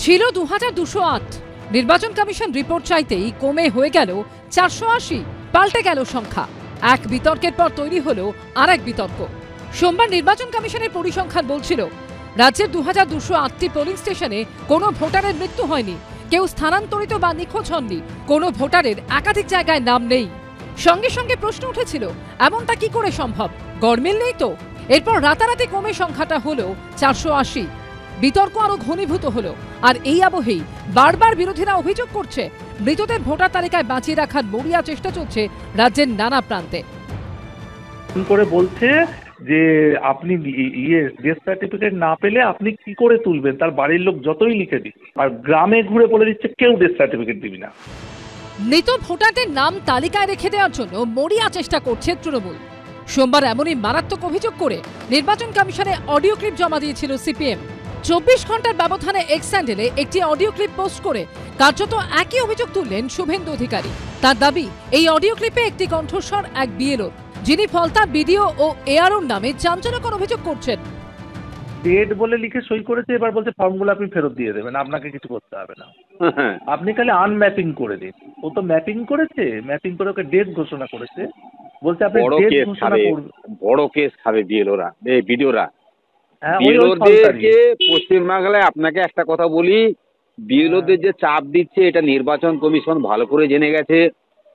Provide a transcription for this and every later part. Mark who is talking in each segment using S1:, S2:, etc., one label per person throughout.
S1: ছিল 2208। নির্বাচন commission report চাইতেই কমে হয়ে গেল 480। পাল্টে গেল সংখ্যা। এক বিতর্কের পর তৈরি হলো আরেক বিতর্ক। সোমবার নির্বাচন কমিশনের পরিসংখ্যান বলছিল রাজ্যের 2208টি পোলিং স্টেশনে কোনো ভোটারের মৃত্যু হয়নি, কেউ স্থানান্তরিত বা নিখোঁজ হননি, কোনো ভোটারের একাধিক জায়গায় নাম নেই। সঙ্গে সঙ্গে প্রশ্ন উঠেছিল এমনটা কি করে সম্ভব, গড়মিল নেই তো। এরপর রাতারাতি কমে সংখ্যাটা হলো 480। বিতর্ক আরো ঘনীভূত হলো। আর এই আবহেই বারবার বিরোধীরা অভিযোগ করছে মৃতদের ভোটার তালিকায় বাঁচিয়ে রাখার মরিয়া চেষ্টা চলছে রাজ্যের নানা প্রান্তে।
S2: করে বলছে যে আপনি ডেথ সার্টিফিকেট না পেলে আপনি কি করে তুলবেন, তার বাড়ির লোক যতই লিখে দিক। আর গ্রামে ঘুরে বলে দিচ্ছে কেউ ডেথ সার্টিফিকেট দিবি না।
S1: মৃত ভোটারদের নাম তালিকায় রেখে দেওয়ার জন্য মরিয়া চেষ্টা করছে তৃণমূল। সোমবার এমনই মারাত্মক অভিযোগ করে নির্বাচন কমিশনে অডিও ক্লিপ জমা দিয়েছিল সিপিএম। 24 ঘন্টার ব্যবধানে এক্স হ্যান্ডেলে একটি অডিও ক্লিপ পোস্ট করে কার্যত একই অভিযোগ তুললেন শুভেন্দু অধিকারী। তার দাবি, এই অডিও ক্লিপে একটি কণ্ঠস্বর এক বিএলওর, যিনি ফলতা বিডিও ও এআরওর নামে চাঞ্চল্যকর অভিযোগ করছেন।
S2: ডেট বলে লিখে সই করেছে, এবার বলছে ফর্মগুলো আপনি ফেরত দিয়ে দেবেন, আপনাকে কিছু করতে হবে না, আপনি খালি আনম্যাপিং করে দিন। ও তো ম্যাপিং করেছে, ম্যাপিং করে ওকে ডেট ঘোষণা করেছে, বলছে আপনি ডেট ঘোষণা করবেন।
S3: বড় কেস খাবে বিএলওরা, এই বিডিওরা। বিএলওদেরকে পশ্চিমবাংলায় আপনাকে একটা কথা বলি, বিএলওদের যে চাপ দিচ্ছে এটা নির্বাচন কমিশন ভালো করে জেনে গেছে।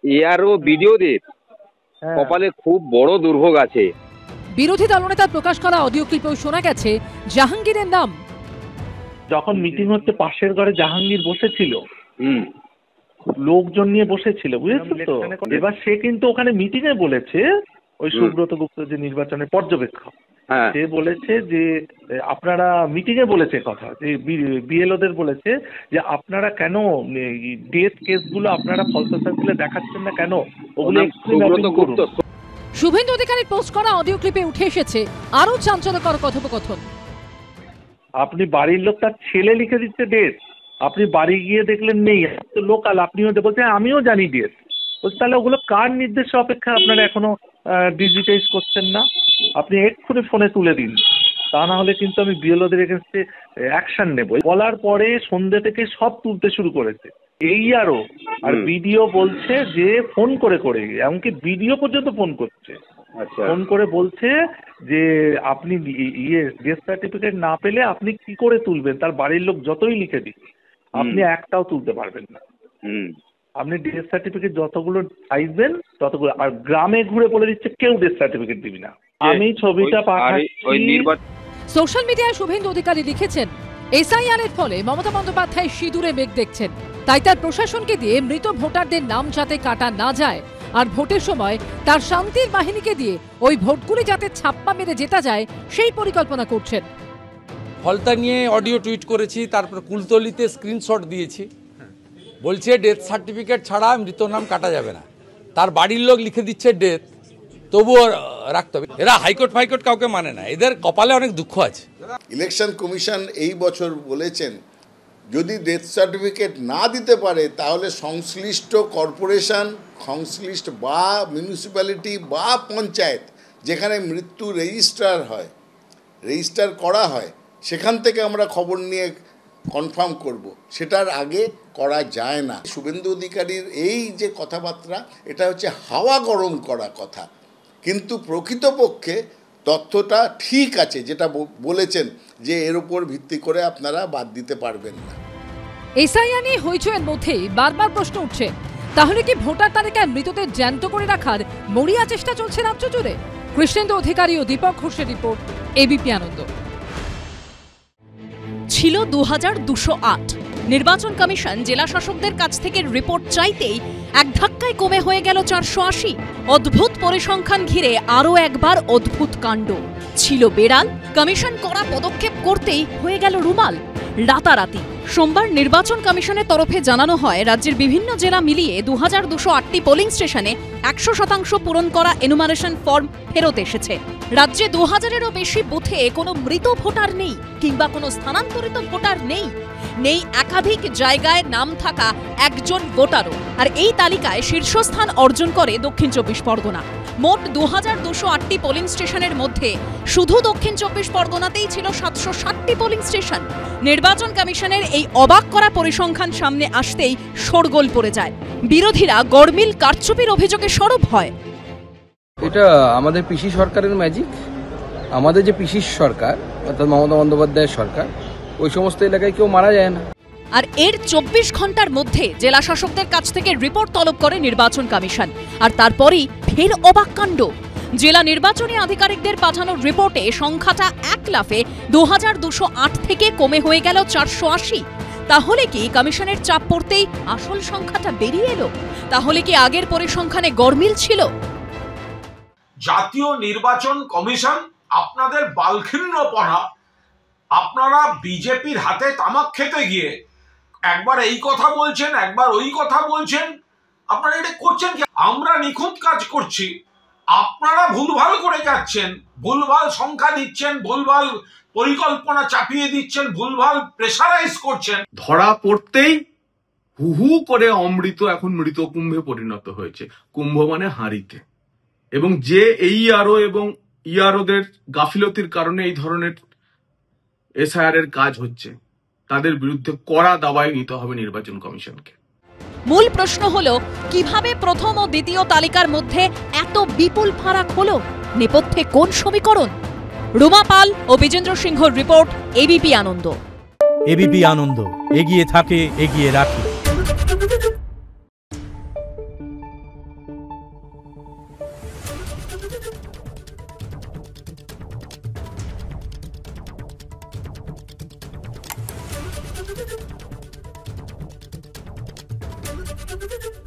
S3: এআরও বিডিওদের কপালে খুব বড় দুর্ভোগ আছে।
S1: বিরোধী দলনেতা প্রকাশ করা অডিও ক্লিপেও শোনা গেছে জাহাঙ্গীরের নাম।
S2: যখন মিটিং হচ্ছে পাশের ঘরে জাহাঙ্গীর বসেছিল, লোকজন নিয়ে বসেছিল, বুঝেছো তো। এবার সে কিন্তু ওখানে মিটিং এ বলেছে, ওই সুব্রত গুপ্ত যে নির্বাচনের পর্যবেক্ষক, সে বলেছে যে আপনারা মিটিং এ বলেছে কথা, যে বিএলওদের বলেছে যে আপনারা কেন ডেথ কেসগুলো আপনারা ফলতা সার্কুলে দেখাচ্ছেন না কেন, ওগুলো করুন।
S1: শুভেন্দু অধিকারীর পোস্ট করা অডিও ক্লিপে উঠে এসেছে আরো চাঞ্চল্যকর কথোপকথন।
S2: আপনি বাড়ির লোক, তার ছেলে লিখে দিচ্ছে ডেট, আপনি বাড়ি গিয়ে দেখলেন নেই, লোকাল, আপনিও বলছেন আমিও জানি ডেট। বলছে তাহলে ওগুলো কার নির্দেশে অপেক্ষা আপনারা এখনো ডিজিটাইজ করছেন না? আপনি এক্ষুনি ফোনে তুলে দিন, তা না হলে কিন্তু আমি বিএলওদের এগেনস্টে অ্যাকশন নেব। বলার পরে সন্ধ্যে থেকে সব তুলতে শুরু করেছে এই আরও। আর বিডিও বলছে যে ফোন করে করে, এমনকি বিডিও পর্যন্ত ফোন করছে, ফোন করে বলছে যে আপনি ডেথ সার্টিফিকেট না পেলে আপনি কি করে তুলবেন, তার বাড়ির লোক যতই লিখে দিক আপনি একটাও তুলতে পারবেন না। আপনি ডেথ সার্টিফিকেট যতগুলো চাইবেন ততগুলো, আর গ্রামে ঘুরে বলে দিচ্ছে কেউ ডেথ সার্টিফিকেট দিবি না। আমি ছবিটা পাঠাচ্ছি।
S1: সোশ্যাল মিডিয়ায় শুভেন্দু অধিকারী লিখেছেন, এসআইআর এর ফলে মমতা বন্দ্যোপাধ্যায় সিঁদুরে মেঘ দেখছেন, তাই তার প্রশাসনকে দিয়ে মৃত ভোটারদের নাম যাতে কাটা না যায়, আর ভোটের সময় তার শান্তির বাহিনীকে দিয়ে ওই ভোটগুলি যাতে ছাপ্পা মেরে জেতা যায় সেই পরিকল্পনা করছেন।
S4: ফলতা নিয়ে অডিও টুইট করেছি, তারপর কুলতলিতে স্ক্রিনশট দিয়েছি, বলছে ডেথ সার্টিফিকেট ছাড়া মৃত নাম কাটা যাবে না, তার বাড়ির লোক লিখে দিচ্ছে ডেথ, তবুও রাখতে হবে। এরা হাইকোর্ট ফাইকোর্ট কাউকে মানে না, এদের কপালে অনেক দুঃখ আছে।
S5: ইলেকশন কমিশন এই বছর বলেছেন যদি ডেথ সার্টিফিকেট না দিতে পারে তাহলে সংশ্লিষ্ট কর্পোরেশন, সংশ্লিষ্ট বা মিউনিসিপ্যালিটি বা পঞ্চায়েত যেখানে মৃত্যু রেজিস্টার করা হয় সেখান থেকে আমরা খবর নিয়ে কনফার্ম করব, সেটার আগে করা যায় না। শুভেন্দু অধিকারীর এই যে কথাবার্তা, এটা হচ্ছে হাওয়া গরম করা কথা, কিন্তু প্রকৃতপক্ষে তথ্যটা ঠিক আছে, যেটা বলেছেন যে এর উপর ভিত্তি করে আপনারা বাদ দিতে পারবেন না।
S1: এসআইআর নিয়ে হইচইয়ের মধ্যেই বারবার প্রশ্ন উঠছে, তাহলে কি ভোটার তালিকায় মৃতদের জ্যান্ত করে রাখার মরিয়া চেষ্টা চলছে রাজ্য জুড়ে? কৃষ্ণেন্দু অধিকারী ও দীপক ঘোষের রিপোর্ট, এবিপি আনন্দ।
S6: ছিল 2208। নির্বাচন কমিশন জেলা শাসকদের কাছ থেকে রিপোর্ট চাইতেই এক ধাক্কায় কমে হয়ে গেল 480। অদ্ভুত পরিসংখ্যান ঘিরে আরও একবার অদ্ভুত কাণ্ড। ছিল বেড়াল, কমিশন করা পদক্ষেপ করতেই হয়ে গেল রুমাল। রাতারাতি সোমবার নির্বাচন কমিশনের তরফে জানানো হয় রাজ্যের বিভিন্ন জেলা মিলিয়ে 2208টি পোলিং স্টেশনে 100% পূরণ করা এনুমারেশন ফর্ম ফেরত এসেছে। রাজ্যে 2000-এরও বেশি বুথে কোনো মৃত ভোটার নেই কিংবা কোনো স্থানান্তরিত ভোটার নেই। নেই একাধিক জায়গায় নাম থাকা একজন ভোটারও। আর এই তালিকায় শীর্ষস্থান অর্জন করে দক্ষিণ 24 পরগনা। মোট 2208টি পোলিং স্টেশনের মধ্যে শুধু দক্ষিণ 24 পরগনাতেই ছিল 760টি পোলিং স্টেশন। নির্বাচন কমিশনের এই অবাক করা পরিসংখ্যান সামনে আসতেই শোরগোল পড়ে যায়। বিরোধীরা গরমিল কারচুপির অভিযোগে সরব হয়।
S7: এটা আমাদের পিসি সরকারের ম্যাজিক। আমাদের যে পিসি সরকার অর্থাৎ মমতা বন্দ্যোপাধ্যায়ের সরকার, ওই সমস্ত এলাকায় কেউ মারা যায় না।
S6: আর এর 24 ঘন্টার মধ্যে জেলা শাসকদের কাছ থেকে রিপোর্ট তলব করে নির্বাচন কমিশন। আর তারপরই ফের অবাক কাণ্ড। জেলা নির্বাচনী আধিকারিকদের পাঠানো রিপোর্টে সংখ্যাটা এক লাফে 2208 থেকে কমে হয়ে গেল 480। তাহলে কি কমিশনের চাপ পড়তেই আসল সংখ্যাটা বেরিয়ে এলো? তাহলে কি আগের পরিসংখ্যানে গরমিল ছিল?
S8: জাতীয় নির্বাচন কমিশন আপনাদের বালখিন্নপনা, আপনারা বিজেপির হাতে তামাক খেতে গিয়ে একবার এই কথা বলছেন, একবার ওই কথা বলছেন, আপনারা এটা করছেন কি? আমরা নিখুঁত কাজ করছি, আপনারা ভুলভাল করে যাচ্ছেন, ভুলভাল সংখ্যা দিচ্ছেন, ভুলভাল পরিকল্পনা চাপিয়ে দিচ্ছেন, ভুলভাল প্রেসারাইজ করছেন।
S9: ধরা পড়তেই হু হু করে অমৃত এখন মৃত কুম্ভে পরিণত হয়েছে। কুম্ভ মানে হাঁড়িতে। এবং যে এইআরও এবং ইআরওদের গাফিলতির কারণে এই ধরনের এসআইআর এর কাজ হচ্ছে, তাদের বিরুদ্ধে কড়া দাবায় নিতে হবে নির্বাচন কমিশনকে।
S6: মূল প্রশ্ন হলো, কিভাবে প্রথম ও দ্বিতীয় তালিকার মধ্যে এত বিপুল ফারাক হলো? নেপথ্যে কোন সমীকরণ? রুমা পাল ও বিজেন্দ্র সিংহর রিপোর্ট, এবিপি আনন্দ।
S10: এবিপি আনন্দ, এগিয়ে থাকে, এগিয়ে রাখে।
S11: Thank you.